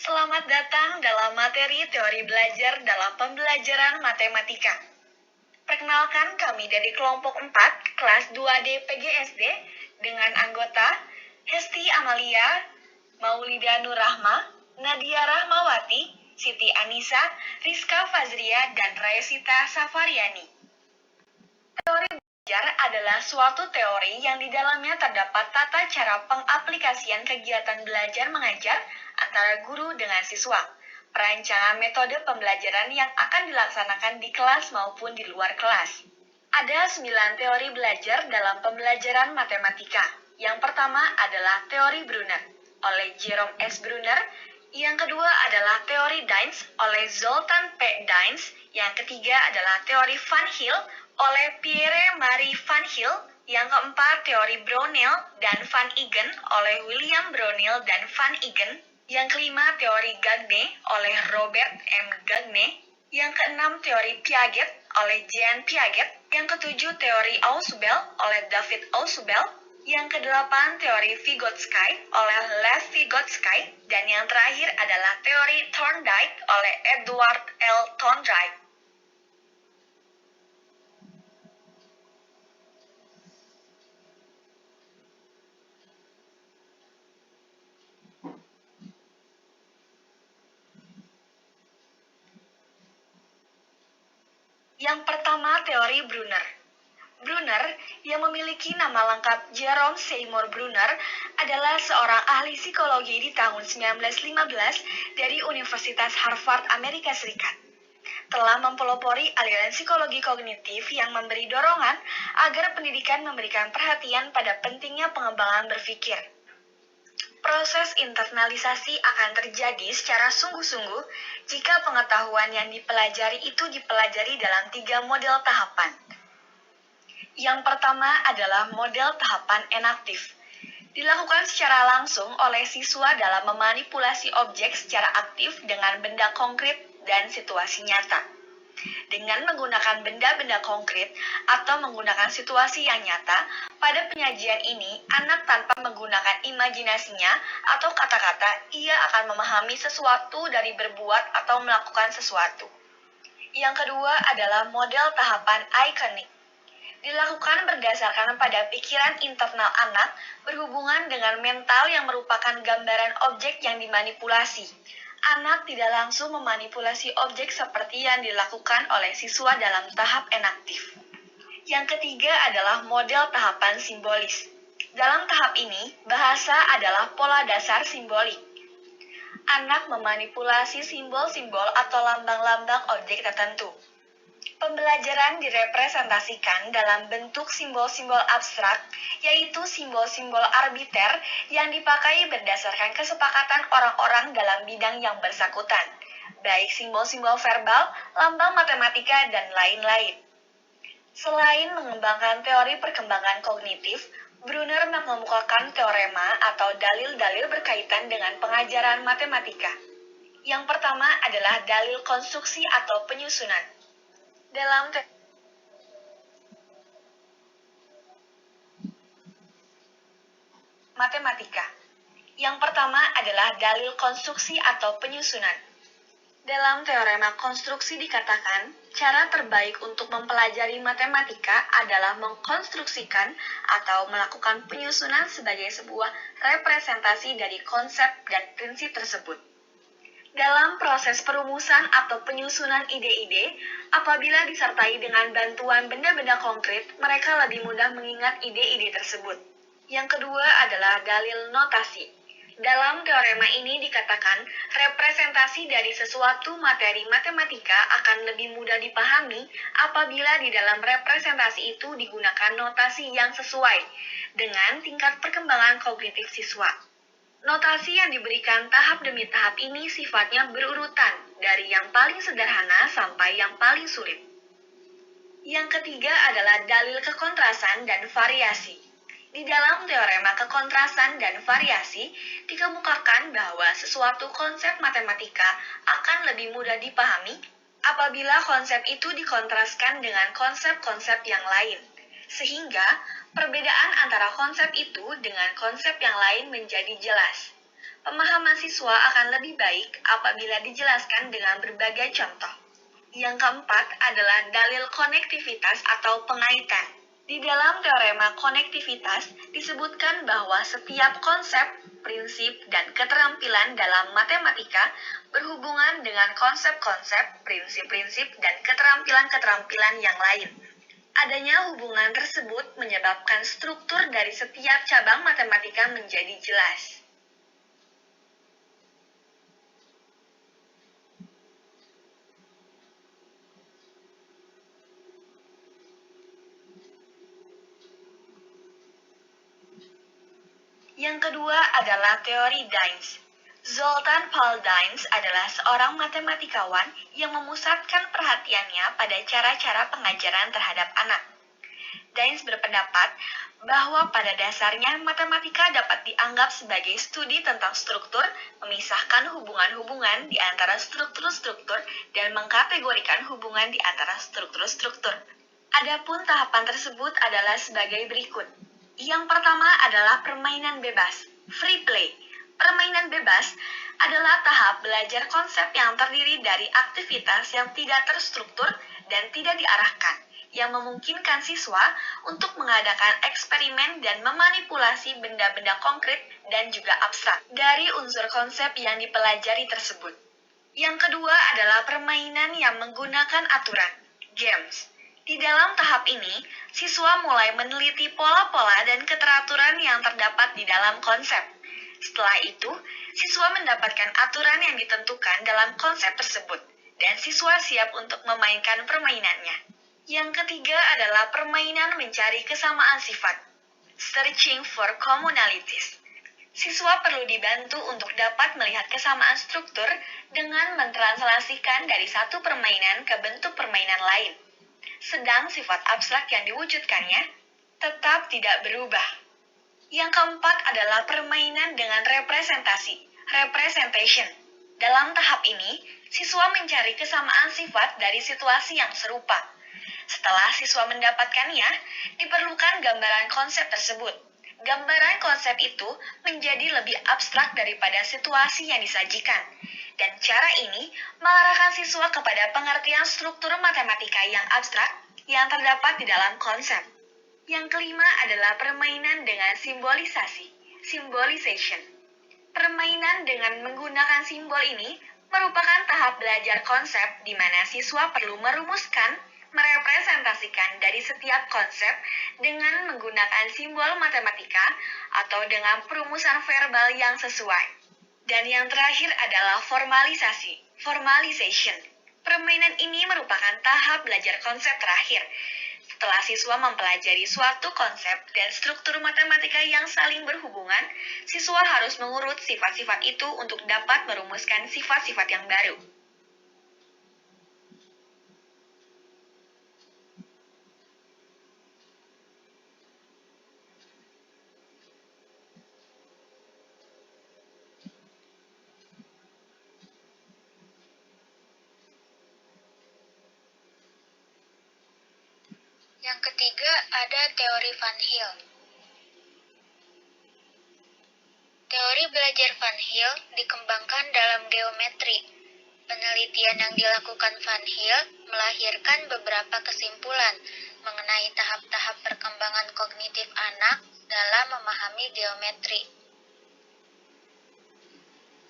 Selamat datang dalam materi teori belajar dalam pembelajaran matematika. Perkenalkan kami dari kelompok 4, kelas 2D PGSD, dengan anggota Hesti Amalia, Maulida Nurrahma, Nadia Rahmawati, Siti Anissa, Rizka Fazria, dan Rayasita Safariani. Teori belajar adalah suatu teori yang di dalamnya terdapat tata cara pengaplikasian kegiatan belajar mengajar antara guru dengan siswa, perancangan metode pembelajaran yang akan dilaksanakan di kelas maupun di luar kelas. Ada 9 teori belajar dalam pembelajaran matematika. Yang pertama adalah teori Brunner oleh Jerome S. Brunner. Yang kedua adalah teori Dines oleh Zoltan P. Dines. Yang ketiga adalah teori Van Hill oleh Pierre-Marie Van Hill. Yang keempat teori Brownell dan Van Eegen oleh William Brownell dan Van Eegen. Yang kelima teori Gagne oleh Robert M. Gagne. Yang keenam teori Piaget oleh Jean Piaget. Yang ketujuh teori Ausubel oleh David Ausubel. Yang kedelapan teori Vygotsky oleh Lev Vygotsky. Dan yang terakhir adalah teori Thorndike oleh Edward L. Thorndike. Yang pertama teori Brunner. Brunner, yang memiliki nama lengkap Jerome Seymour Brunner, adalah seorang ahli psikologi di tahun 1915 dari Universitas Harvard, Amerika Serikat. Telah mempelopori aliran psikologi kognitif yang memberi dorongan agar pendidikan memberikan perhatian pada pentingnya pengembangan berpikir. Proses internalisasi akan terjadi secara sungguh-sungguh jika pengetahuan yang dipelajari itu dipelajari dalam 3 model tahapan. Yang pertama adalah model tahapan enaktif. Dilakukan secara langsung oleh siswa dalam memanipulasi objek secara aktif dengan benda konkret dan situasi nyata. Dengan menggunakan benda-benda konkret atau menggunakan situasi yang nyata, pada penyajian ini, anak tanpa menggunakan imajinasinya atau kata-kata, ia akan memahami sesuatu dari berbuat atau melakukan sesuatu. Yang kedua adalah model tahapan ikonik. Dilakukan berdasarkan pada pikiran internal anak berhubungan dengan mental yang merupakan gambaran objek yang dimanipulasi. Anak tidak langsung memanipulasi objek seperti yang dilakukan oleh siswa dalam tahap enaktif. Yang ketiga adalah model tahapan simbolis. Dalam tahap ini, bahasa adalah pola dasar simbolik. Anak memanipulasi simbol-simbol atau lambang-lambang objek tertentu. Pembelajaran direpresentasikan dalam bentuk simbol-simbol abstrak, yaitu simbol-simbol arbiter yang dipakai berdasarkan kesepakatan orang-orang dalam bidang yang bersangkutan, baik simbol-simbol verbal, lambang matematika, dan lain-lain. Selain mengembangkan teori perkembangan kognitif, Brunner mengemukakan teorema atau dalil-dalil berkaitan dengan pengajaran matematika. Yang pertama adalah dalil konstruksi atau penyusunan. Dalam matematika. Yang pertama adalah dalil konstruksi atau penyusunan. Dalam teorema konstruksi dikatakan, cara terbaik untuk mempelajari matematika adalah mengkonstruksikan atau melakukan penyusunan sebagai sebuah representasi dari konsep dan prinsip tersebut. Dalam proses perumusan atau penyusunan ide-ide, apabila disertai dengan bantuan benda-benda konkret, mereka lebih mudah mengingat ide-ide tersebut. Yang kedua adalah dalil notasi. Dalam teorema ini dikatakan, representasi dari sesuatu materi matematika akan lebih mudah dipahami apabila di dalam representasi itu digunakan notasi yang sesuai dengan tingkat perkembangan kognitif siswa. Notasi yang diberikan tahap demi tahap ini sifatnya berurutan, dari yang paling sederhana sampai yang paling sulit. Yang ketiga adalah dalil kekontrasan dan variasi. Di dalam teorema kekontrasan dan variasi, dikemukakan bahwa sesuatu konsep matematika akan lebih mudah dipahami apabila konsep itu dikontraskan dengan konsep-konsep yang lain. Sehingga, perbedaan antara konsep itu dengan konsep yang lain menjadi jelas. Pemahaman siswa akan lebih baik apabila dijelaskan dengan berbagai contoh. Yang keempat adalah dalil konektivitas atau pengaitan. Di dalam teorema konektivitas disebutkan bahwa setiap konsep, prinsip, dan keterampilan dalam matematika berhubungan dengan konsep-konsep, prinsip-prinsip, dan keterampilan-keterampilan yang lain. Adanya hubungan tersebut menyebabkan struktur dari setiap cabang matematika menjadi jelas. Yang kedua adalah teori Dines. Zoltan Paul Dines adalah seorang matematikawan yang memusatkan perhatiannya pada cara-cara pengajaran terhadap anak. Dines berpendapat bahwa pada dasarnya matematika dapat dianggap sebagai studi tentang struktur, memisahkan hubungan-hubungan di antara struktur-struktur, dan mengkategorikan hubungan di antara struktur-struktur. Adapun tahapan tersebut adalah sebagai berikut. Yang pertama adalah permainan bebas, free play. Permainan bebas adalah tahap belajar konsep yang terdiri dari aktivitas yang tidak terstruktur dan tidak diarahkan, yang memungkinkan siswa untuk mengadakan eksperimen dan memanipulasi benda-benda konkret dan juga abstrak dari unsur konsep yang dipelajari tersebut. Yang kedua adalah permainan yang menggunakan aturan, games. Di dalam tahap ini, siswa mulai meneliti pola-pola dan keteraturan yang terdapat di dalam konsep. Setelah itu, siswa mendapatkan aturan yang ditentukan dalam konsep tersebut, dan siswa siap untuk memainkan permainannya. Yang ketiga adalah permainan mencari kesamaan sifat, searching for commonalities. Siswa perlu dibantu untuk dapat melihat kesamaan struktur dengan mentranslasikan dari satu permainan ke bentuk permainan lain. Sedang sifat abstrak yang diwujudkannya tetap tidak berubah. Yang keempat adalah permainan dengan representasi, representation. Dalam tahap ini, siswa mencari kesamaan sifat dari situasi yang serupa. Setelah siswa mendapatkannya, diperlukan gambaran konsep tersebut. Gambaran konsep itu menjadi lebih abstrak daripada situasi yang disajikan. Dan cara ini mengarahkan siswa kepada pengertian struktur matematika yang abstrak yang terdapat di dalam konsep. Yang kelima adalah permainan dengan simbolisasi, symbolization. Permainan dengan menggunakan simbol ini merupakan tahap belajar konsep di mana siswa perlu merumuskan, merepresentasikan dari setiap konsep dengan menggunakan simbol matematika atau dengan perumusan verbal yang sesuai. Dan yang terakhir adalah formalisasi, formalization. Permainan ini merupakan tahap belajar konsep terakhir. Setelah siswa mempelajari suatu konsep dan struktur matematika yang saling berhubungan, siswa harus mengurut sifat-sifat itu untuk dapat merumuskan sifat-sifat yang baru. Yang ketiga ada teori Van Hill. Teori belajar Van Hill dikembangkan dalam geometri. Penelitian yang dilakukan Van Hill melahirkan beberapa kesimpulan mengenai tahap-tahap perkembangan kognitif anak dalam memahami geometri.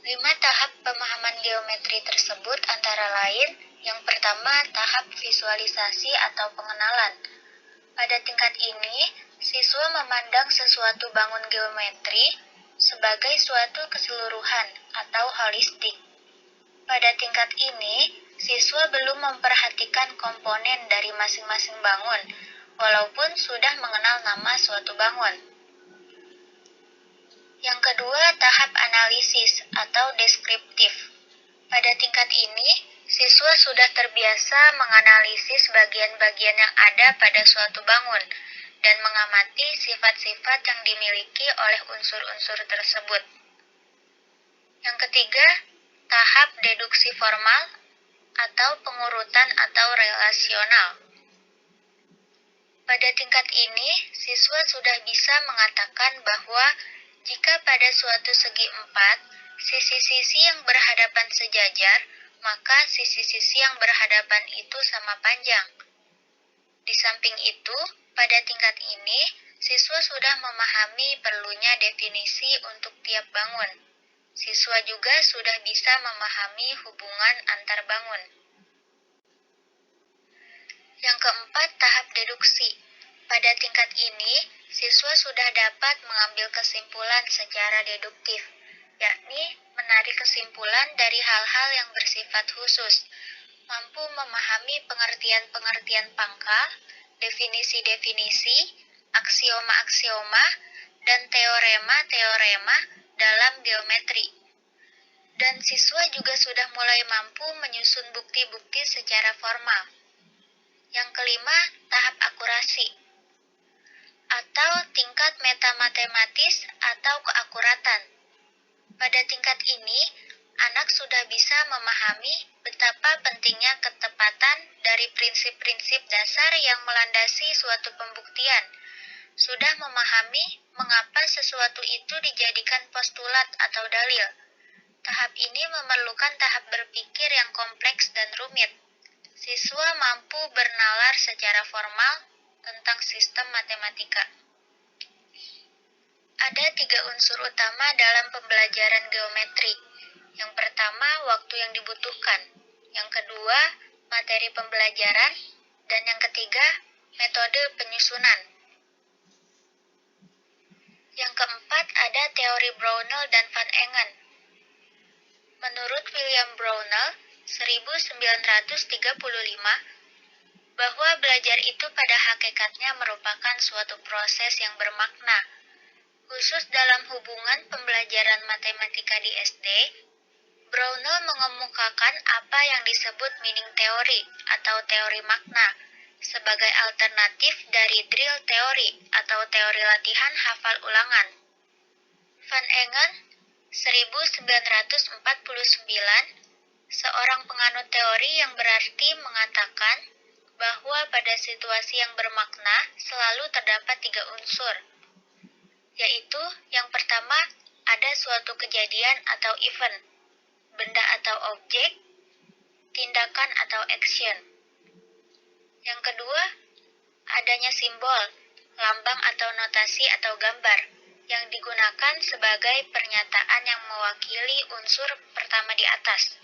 5 tahap pemahaman geometri tersebut antara lain, yang pertama tahap visualisasi atau pengenalan. Pada tingkat ini, siswa memandang sesuatu bangun geometri sebagai suatu keseluruhan atau holistik. Pada tingkat ini, siswa belum memperhatikan komponen dari masing-masing bangun, walaupun sudah mengenal nama suatu bangun. Yang kedua, tahap analisis atau deskriptif. Pada tingkat ini, siswa sudah terbiasa menganalisis bagian-bagian yang ada pada suatu bangun dan mengamati sifat-sifat yang dimiliki oleh unsur-unsur tersebut. Yang ketiga, tahap deduksi formal atau pengurutan atau relasional. Pada tingkat ini, siswa sudah bisa mengatakan bahwa jika pada suatu segi 4, Sisi-sisi yang berhadapan sejajar, maka sisi-sisi yang berhadapan itu sama panjang. Di samping itu, pada tingkat ini, siswa sudah memahami perlunya definisi untuk tiap bangun. Siswa juga sudah bisa memahami hubungan antar bangun. Yang keempat, tahap deduksi. Pada tingkat ini, siswa sudah dapat mengambil kesimpulan secara deduktif, yakni menarik kesimpulan dari hal-hal yang bersifat khusus, mampu memahami pengertian-pengertian pangkal, definisi-definisi, aksioma-aksioma, dan teorema-teorema dalam geometri. Dan siswa juga sudah mulai mampu menyusun bukti-bukti secara formal. Yang kelima, tahap akurasi atau tingkat metamatematis atau keakuratan. Pada tingkat ini, anak sudah bisa memahami betapa pentingnya ketepatan dari prinsip-prinsip dasar yang melandasi suatu pembuktian. Sudah memahami mengapa sesuatu itu dijadikan postulat atau dalil. Tahap ini memerlukan tahap berpikir yang kompleks dan rumit. Siswa mampu bernalar secara formal tentang sistem matematika. Ada 3 unsur utama dalam pembelajaran geometri. Yang pertama, waktu yang dibutuhkan. Yang kedua, materi pembelajaran. Dan yang ketiga, metode penyusunan. Yang keempat, ada teori Brownell dan Van Engen. Menurut William Brownell, 1935, bahwa belajar itu pada hakikatnya merupakan suatu proses yang bermakna. Khusus dalam hubungan pembelajaran matematika di SD, Brownell mengemukakan apa yang disebut meaning theory atau teori makna sebagai alternatif dari drill theory atau teori latihan hafal ulangan. Van Engen, 1949, seorang penganut teori yang berarti mengatakan bahwa pada situasi yang bermakna selalu terdapat 3 unsur, yaitu yang pertama, ada suatu kejadian atau event, benda atau objek, tindakan atau action. Yang kedua, adanya simbol, lambang atau notasi atau gambar, yang digunakan sebagai pernyataan yang mewakili unsur pertama di atas.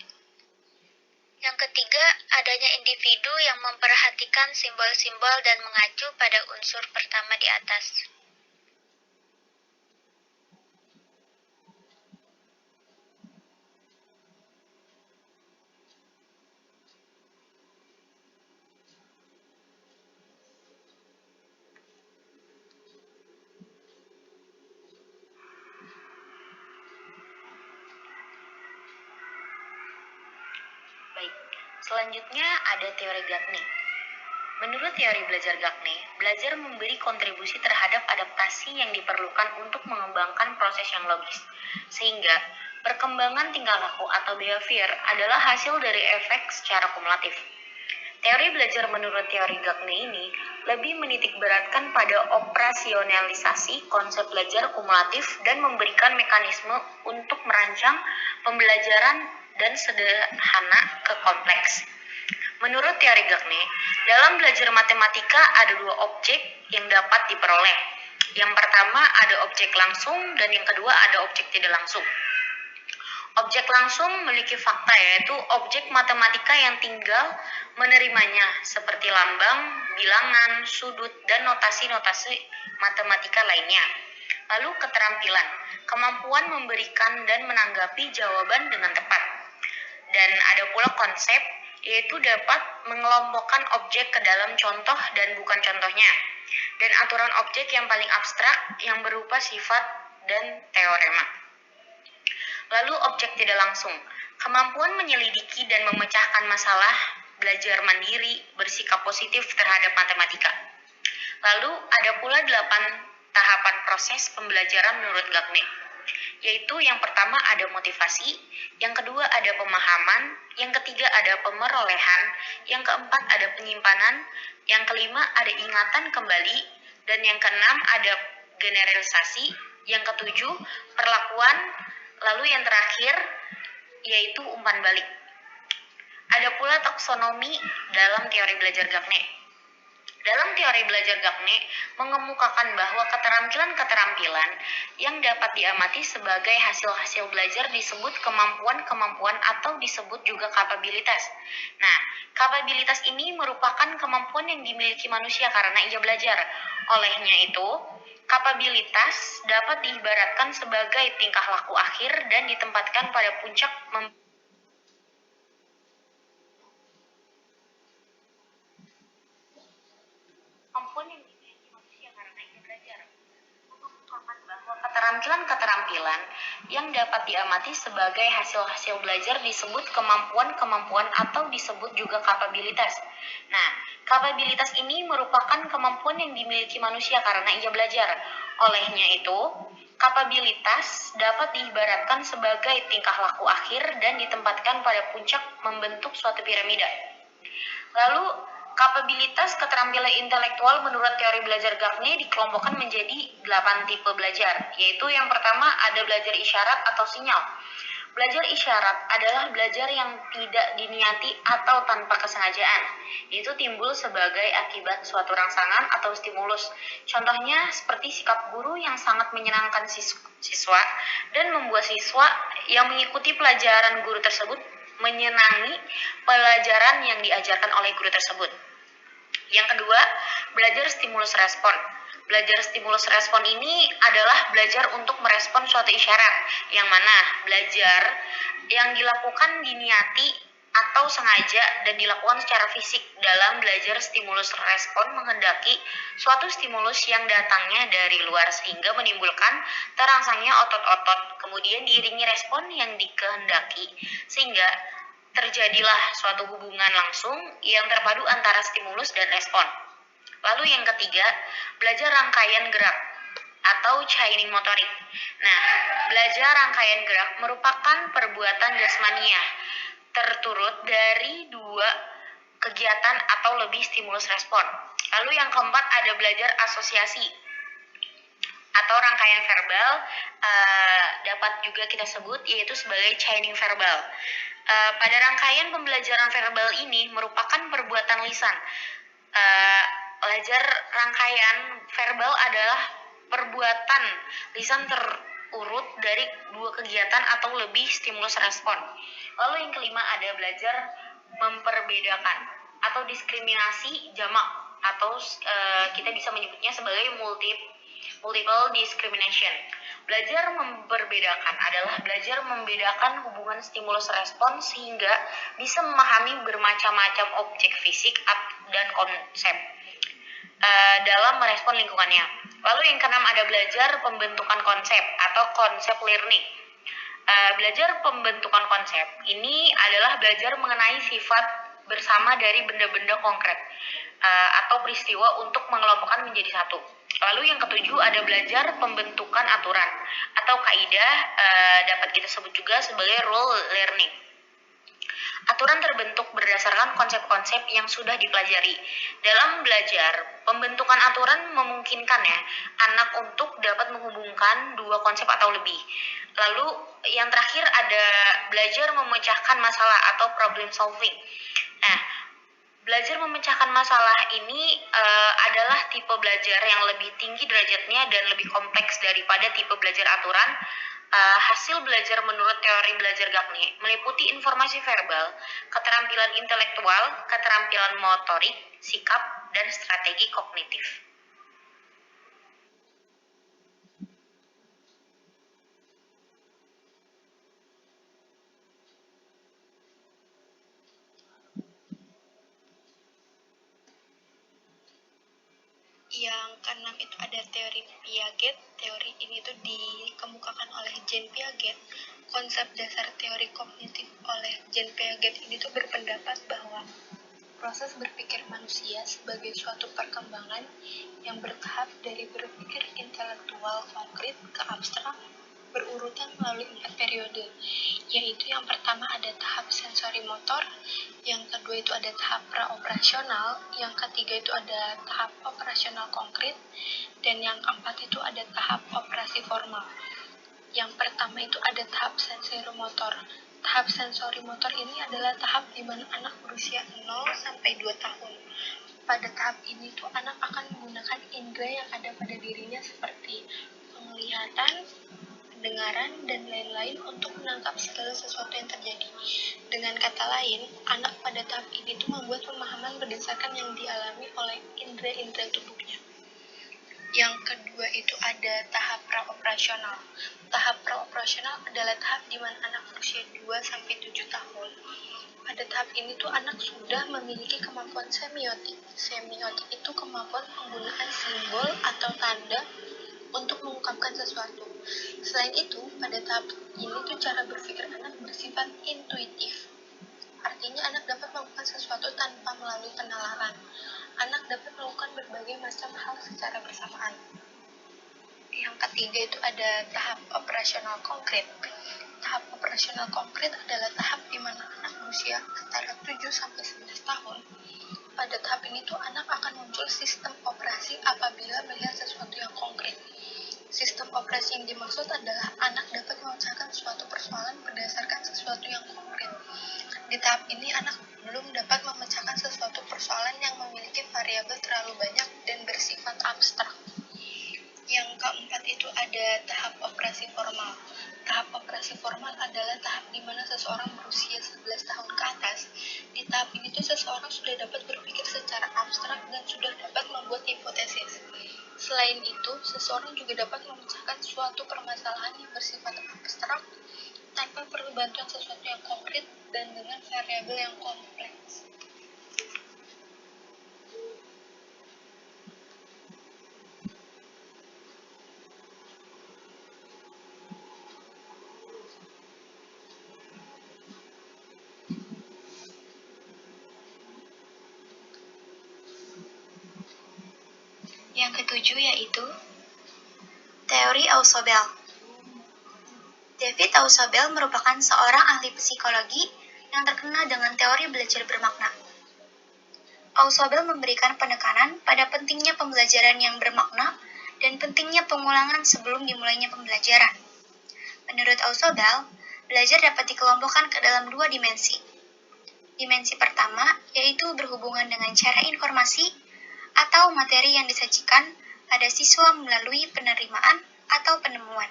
Yang ketiga, adanya individu yang memperhatikan simbol-simbol dan mengacu pada unsur pertama di atas. Baik, selanjutnya ada teori Gagne. Menurut teori belajar Gagne, belajar memberi kontribusi terhadap adaptasi yang diperlukan untuk mengembangkan proses yang logis, sehingga perkembangan tingkah laku atau behavior adalah hasil dari efek secara kumulatif. Teori belajar menurut teori Gagne ini lebih menitikberatkan pada operasionalisasi konsep belajar kumulatif dan memberikan mekanisme untuk merancang pembelajaran dan sederhana ke kompleks. Menurut teori Gagne, dalam belajar matematika ada 2 objek yang dapat diperoleh. Yang pertama ada objek langsung dan yang kedua ada objek tidak langsung. Objek langsung memiliki fakta, yaitu objek matematika yang tinggal menerimanya seperti lambang, bilangan, sudut, dan notasi-notasi matematika lainnya. Lalu keterampilan, kemampuan memberikan dan menanggapi jawaban dengan tepat. Dan ada pula konsep, yaitu dapat mengelompokkan objek ke dalam contoh dan bukan contohnya. Dan aturan objek yang paling abstrak yang berupa sifat dan teorema. Lalu objek tidak langsung, kemampuan menyelidiki dan memecahkan masalah, belajar mandiri, bersikap positif terhadap matematika. Lalu ada pula 8 tahapan proses pembelajaran menurut Gagne, yaitu yang pertama ada motivasi, yang kedua ada pemahaman, yang ketiga ada pemerolehan, yang keempat ada penyimpanan, yang kelima ada ingatan kembali, dan yang keenam ada generalisasi, yang ketujuh perlakuan, Lalu yang terakhir yaitu umpan balik. Ada pula taksonomi dalam teori belajar Gagne. Dalam teori belajar Gagne mengemukakan bahwa keterampilan-keterampilan yang dapat diamati sebagai hasil-hasil belajar disebut kemampuan-kemampuan atau disebut juga kapabilitas. Nah, kapabilitas ini merupakan kemampuan yang dimiliki manusia karena ia belajar. Olehnya itu, kapabilitas dapat diibaratkan sebagai tingkah laku akhir dan ditempatkan pada puncak kemampuan yang dimiliki manusia karena ia belajar. Mengungkapkan bahwa keterampilan-keterampilan yang dapat diamati sebagai hasil-hasil belajar disebut kemampuan-kemampuan atau disebut juga kapabilitas. Nah, kapabilitas ini merupakan kemampuan yang dimiliki manusia karena ia belajar. Olehnya itu, kapabilitas dapat diibaratkan sebagai tingkah laku akhir dan ditempatkan pada puncak membentuk suatu piramida. Lalu, kapabilitas keterampilan intelektual menurut teori belajar Gagne dikelompokkan menjadi 8 tipe belajar, yaitu yang pertama ada belajar isyarat atau sinyal. Belajar isyarat adalah belajar yang tidak diniati atau tanpa kesengajaan, yaitu timbul sebagai akibat suatu rangsangan atau stimulus. Contohnya seperti sikap guru yang sangat menyenangkan siswa dan membuat siswa yang mengikuti pelajaran guru tersebut menyenangi pelajaran yang diajarkan oleh guru tersebut. Yang kedua, belajar stimulus respon. Belajar stimulus respon ini adalah belajar untuk merespon suatu isyarat, yang mana belajar yang dilakukan diniati atau sengaja dan dilakukan secara fisik. Dalam belajar stimulus respon menghendaki suatu stimulus yang datangnya dari luar sehingga menimbulkan terangsangnya otot-otot, kemudian diiringi respon yang dikehendaki sehingga terjadilah suatu hubungan langsung yang terpadu antara stimulus dan respon. Lalu yang ketiga, belajar rangkaian gerak atau chaining motorik. Nah, belajar rangkaian gerak merupakan perbuatan jasmania terturut dari 2 kegiatan atau lebih stimulus respon. Lalu yang keempat ada belajar asosiasi atau rangkaian verbal, dapat juga kita sebut yaitu sebagai chaining verbal. Pada rangkaian pembelajaran verbal ini merupakan perbuatan lisan. Belajar rangkaian verbal adalah perbuatan lisan terurut dari 2 kegiatan atau lebih stimulus respon. Lalu yang kelima ada belajar memperbedakan atau diskriminasi jamak atau kita bisa menyebutnya sebagai multiple discrimination. Belajar memperbedakan adalah belajar membedakan hubungan stimulus respon sehingga bisa memahami bermacam-macam objek fisik dan konsep dalam merespon lingkungannya. Lalu yang keenam ada belajar pembentukan konsep atau konsep learning. Belajar pembentukan konsep ini adalah belajar mengenai sifat bersama dari benda-benda konkret atau peristiwa untuk mengelompokkan menjadi satu. Lalu yang ketujuh ada belajar pembentukan aturan atau kaidah, dapat kita sebut juga sebagai rule learning. Aturan terbentuk berdasarkan konsep-konsep yang sudah dipelajari. Dalam belajar, pembentukan aturan memungkinkan anak untuk dapat menghubungkan 2 konsep atau lebih. Lalu yang terakhir ada belajar memecahkan masalah atau problem solving. Nah, belajar memecahkan masalah ini adalah tipe belajar yang lebih tinggi derajatnya dan lebih kompleks daripada tipe belajar aturan. Hasil belajar menurut teori belajar Gagne meliputi informasi verbal, keterampilan intelektual, keterampilan motorik, sikap, dan strategi kognitif. Yang keenam itu ada teori Piaget. Teori ini tuh dikemukakan oleh Jean Piaget. Konsep dasar teori kognitif oleh Jean Piaget ini tuh berpendapat bahwa proses berpikir manusia sebagai suatu perkembangan yang bertahap dari berpikir intelektual konkret ke abstrak berurutan melalui 4 periode, yaitu yang pertama ada tahap sensori motor, yang kedua itu ada tahap praoperasional, yang ketiga itu ada tahap operasional konkret, dan yang keempat itu ada tahap operasi formal. Yang pertama pertama itu ada tahap sensorimotor. Tahap sensorimotor ini adalah tahap di mana anak berusia 0 sampai 2 tahun. Pada tahap ini tuh anak akan menggunakan indera yang ada pada dirinya seperti penglihatan, pendengaran, dan lain-lain untuk menangkap segala sesuatu yang terjadi. Dengan kata lain, anak pada tahap ini tuh membuat pemahaman berdasarkan yang dialami oleh indera-indera tubuhnya. Yang kedua itu ada tahap praoperasional. Tahap praoperasional adalah tahap di mana anak berusia 2-7 tahun. Pada tahap ini tuh anak sudah memiliki kemampuan semiotik. Semiotik itu kemampuan penggunaan simbol atau tanda untuk mengungkapkan sesuatu. Selain itu, pada tahap ini tuh cara berpikir anak bersifat intuitif. Artinya anak dapat melakukan sesuatu tanpa melalui penalaran. Anak dapat melakukan berbagai macam hal secara bersamaan. Yang ketiga itu ada tahap operasional konkret. Tahap operasional konkret adalah tahap di mana anak berusia antara 7-11 tahun. Pada tahap ini tuh anak akan muncul sistem operasi apabila melihat sesuatu yang konkret. Sistem operasi yang dimaksud adalah anak dapat memecahkan suatu persoalan berdasarkan sesuatu yang konkret. Di tahap ini anak belum dapat memecahkan sesuatu persoalan yang memiliki variabel terlalu banyak dan bersifat abstrak. Yang keempat itu ada tahap operasi formal. Tahap operasi formal adalah tahap di mana seseorang berusia 11 tahun ke atas. Di tahap ini tuh seseorang sudah dapat berpikir secara abstrak dan sudah dapat membuat hipotesis. Selain itu, seseorang juga dapat memecahkan suatu permasalahan yang bersifat abstrak tanpa perlu bantuan sesuatu yang konkret dan dengan variabel yang kompleks. Yang ketujuh yaitu teori Ausubel. David Ausubel merupakan seorang ahli psikologi yang terkenal dengan teori belajar bermakna. Ausubel memberikan penekanan pada pentingnya pembelajaran yang bermakna dan pentingnya pengulangan sebelum dimulainya pembelajaran. Menurut Ausubel, belajar dapat dikelompokkan ke dalam 2 dimensi. Dimensi pertama yaitu berhubungan dengan cara informasi atau materi yang disajikan pada siswa melalui penerimaan atau penemuan.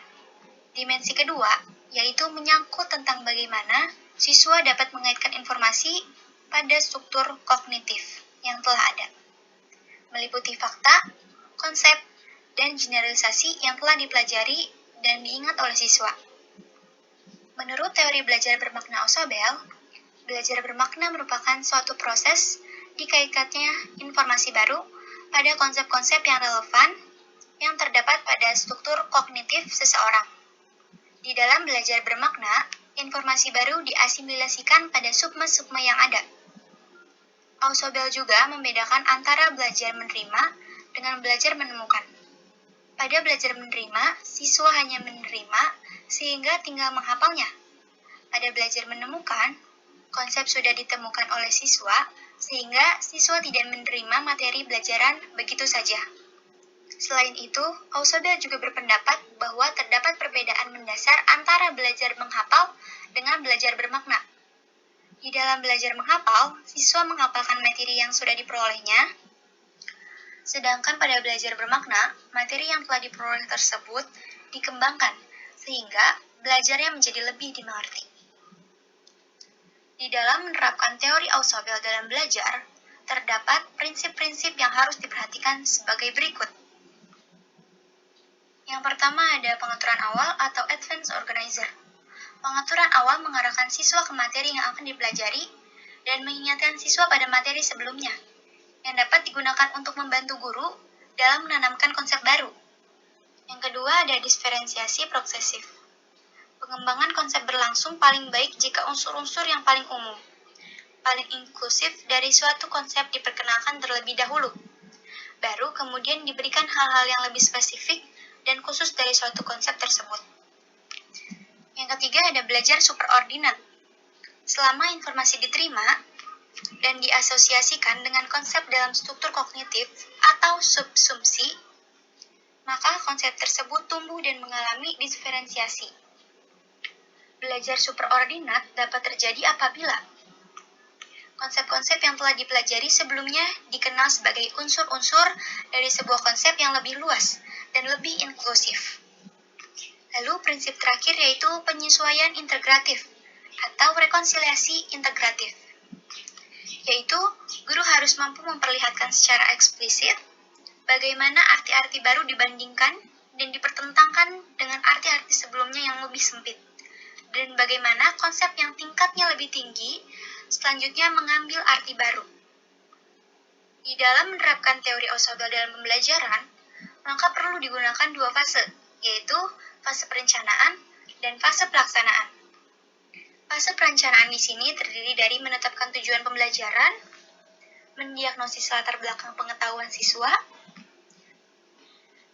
Dimensi kedua yaitu menyangkut tentang bagaimana siswa dapat mengaitkan informasi pada struktur kognitif yang telah ada, meliputi fakta, konsep, dan generalisasi yang telah dipelajari dan diingat oleh siswa. Menurut teori belajar bermakna Ausubel, belajar bermakna merupakan suatu proses dikaitkannya informasi baru pada konsep-konsep yang relevan yang terdapat pada struktur kognitif seseorang. Di dalam belajar bermakna, informasi baru diasimilasikan pada sukma-sukma yang ada. Ausubel juga membedakan antara belajar menerima dengan belajar menemukan. Pada belajar menerima, siswa hanya menerima sehingga tinggal menghafalnya. Pada belajar menemukan, konsep sudah ditemukan oleh siswa sehingga siswa tidak menerima materi belajaran begitu saja. Selain itu, Ausubel juga berpendapat bahwa terdapat perbedaan mendasar antara belajar menghafal dengan belajar bermakna. Di dalam belajar menghafal, siswa menghafalkan materi yang sudah diperolehnya, sedangkan pada belajar bermakna, materi yang telah diperoleh tersebut dikembangkan, sehingga belajarnya menjadi lebih dimengerti. Di dalam menerapkan teori Ausubel dalam belajar, terdapat prinsip-prinsip yang harus diperhatikan sebagai berikut. Yang pertama ada pengaturan awal atau advanced organizer. Pengaturan awal mengarahkan siswa ke materi yang akan dipelajari dan mengingatkan siswa pada materi sebelumnya, yang dapat digunakan untuk membantu guru dalam menanamkan konsep baru. Yang kedua ada diferensiasi progresif. Pengembangan konsep berlangsung paling baik jika unsur-unsur yang paling umum, paling inklusif dari suatu konsep diperkenalkan terlebih dahulu, baru kemudian diberikan hal-hal yang lebih spesifik dan khusus dari suatu konsep tersebut. Yang ketiga ada belajar superordinat. Selama informasi diterima dan diasosiasikan dengan konsep dalam struktur kognitif atau subsumsi, maka konsep tersebut tumbuh dan mengalami diferensiasi. Belajar superordinat dapat terjadi apabila konsep-konsep yang telah dipelajari sebelumnya dikenal sebagai unsur-unsur dari sebuah konsep yang lebih luas dan lebih inklusif. Lalu prinsip terakhir yaitu penyesuaian integratif atau rekonsiliasi integratif, yaitu guru harus mampu memperlihatkan secara eksplisit bagaimana arti-arti baru dibandingkan dan dipertentangkan dengan arti-arti sebelumnya yang lebih sempit, dan bagaimana konsep yang tingkatnya lebih tinggi selanjutnya mengambil arti baru. Di dalam menerapkan teori Ausubel dalam pembelajaran, maka perlu digunakan dua fase, yaitu fase perencanaan dan fase pelaksanaan. Fase perencanaan di sini terdiri dari menetapkan tujuan pembelajaran, mendiagnosis latar belakang pengetahuan siswa,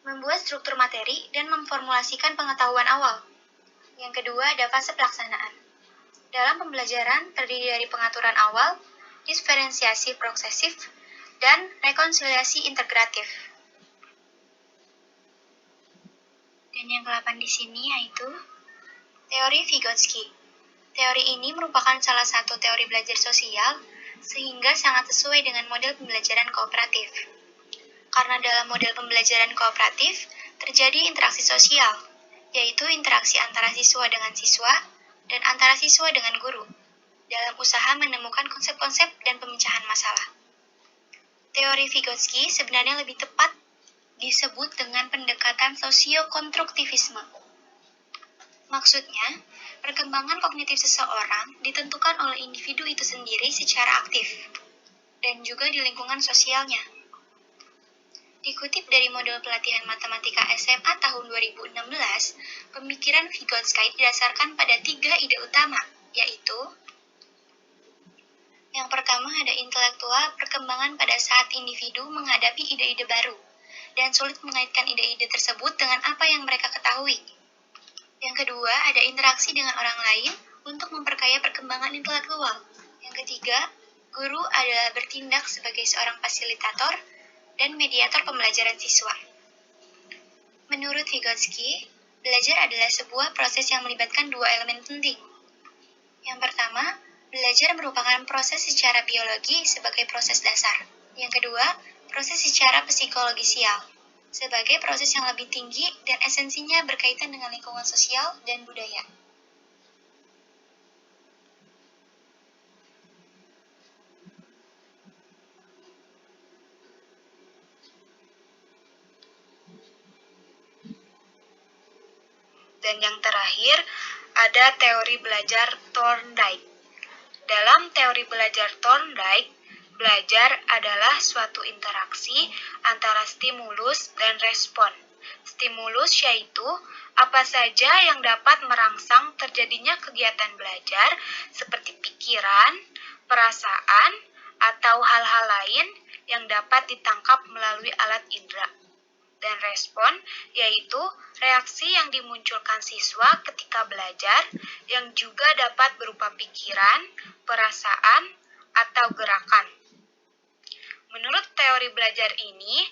membuat struktur materi, dan memformulasikan pengetahuan awal. Yang kedua ada fase pelaksanaan. Dalam pembelajaran terdiri dari pengaturan awal, diferensiasi progresif, dan rekonsiliasi integratif. Dan yang ke-8 di sini yaitu teori Vygotsky. Teori ini merupakan salah satu teori belajar sosial sehingga sangat sesuai dengan model pembelajaran kooperatif. Karena dalam model pembelajaran kooperatif terjadi interaksi sosial, yaitu interaksi antara siswa dengan siswa dan antara siswa dengan guru, dalam usaha menemukan konsep-konsep dan pemecahan masalah. Teori Vygotsky sebenarnya lebih tepat disebut dengan pendekatan sosiokonstruktivisme. Maksudnya, perkembangan kognitif seseorang ditentukan oleh individu itu sendiri secara aktif, dan juga di lingkungan sosialnya. Dikutip dari model pelatihan matematika SMA tahun 2016, pemikiran Vygotsky didasarkan pada 3 ide utama, yaitu yang pertama ada intelektual perkembangan pada saat individu menghadapi ide-ide baru, dan sulit mengaitkan ide-ide tersebut dengan apa yang mereka ketahui. Yang kedua ada interaksi dengan orang lain untuk memperkaya perkembangan intelektual. Yang ketiga, guru adalah bertindak sebagai seorang fasilitator dan mediator pembelajaran siswa. Menurut Vygotsky, belajar adalah sebuah proses yang melibatkan 2 elemen penting. Yang pertama, belajar merupakan proses secara biologi sebagai proses dasar. Yang kedua, proses secara psikologisial sebagai proses yang lebih tinggi dan esensinya berkaitan dengan lingkungan sosial dan budaya. Dan yang terakhir, ada teori belajar Thorndike. Dalam teori belajar Thorndike, belajar adalah suatu interaksi antara stimulus dan respon. Stimulus yaitu apa saja yang dapat merangsang terjadinya kegiatan belajar seperti pikiran, perasaan, atau hal-hal lain yang dapat ditangkap melalui alat indera. Dan respon yaitu reaksi yang dimunculkan siswa ketika belajar yang juga dapat berupa pikiran, perasaan, atau gerakan. Menurut teori belajar ini,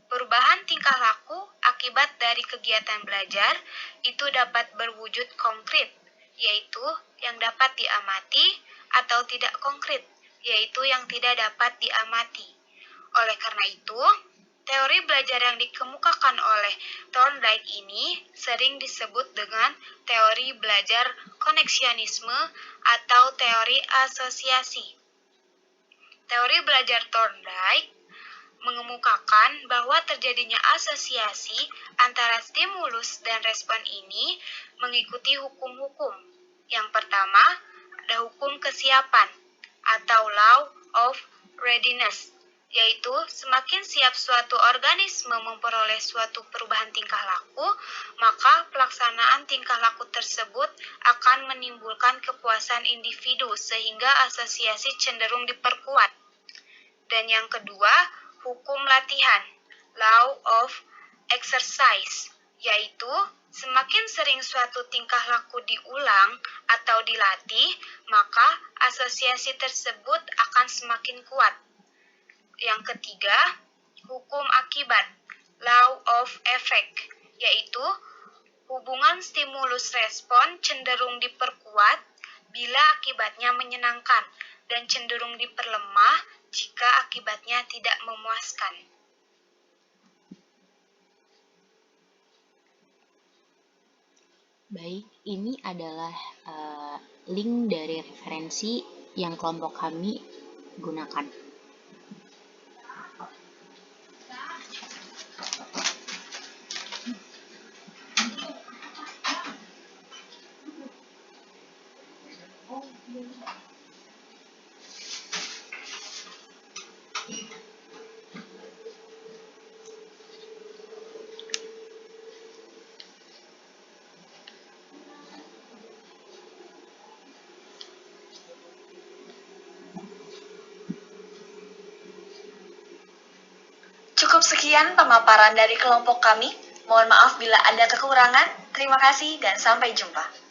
perubahan tingkah laku akibat dari kegiatan belajar itu dapat berwujud konkret, yaitu yang dapat diamati, atau tidak konkret, yaitu yang tidak dapat diamati. Oleh karena itu, teori belajar yang dikemukakan oleh Thorndike ini sering disebut dengan teori belajar koneksionisme atau teori asosiasi. Teori belajar Thorndike mengemukakan bahwa terjadinya asosiasi antara stimulus dan respon ini mengikuti hukum-hukum. Yang pertama, ada hukum kesiapan atau law of readiness, yaitu semakin siap suatu organisme memperoleh suatu perubahan tingkah laku, maka pelaksanaan tingkah laku tersebut akan menimbulkan kepuasan individu sehingga asosiasi cenderung diperkuat. Dan yang kedua, hukum latihan, law of exercise, yaitu semakin sering suatu tingkah laku diulang atau dilatih, maka asosiasi tersebut akan semakin kuat. Yang ketiga, hukum akibat, law of effect, yaitu Hubungan stimulus-respon cenderung diperkuat bila akibatnya menyenangkan dan cenderung diperlemah jika akibatnya tidak memuaskan. Baik, ini adalah link dari referensi yang kelompok kami gunakan. Cukup sekian pemaparan dari kelompok kami. Mohon maaf bila ada kekurangan. Terima kasih dan sampai jumpa.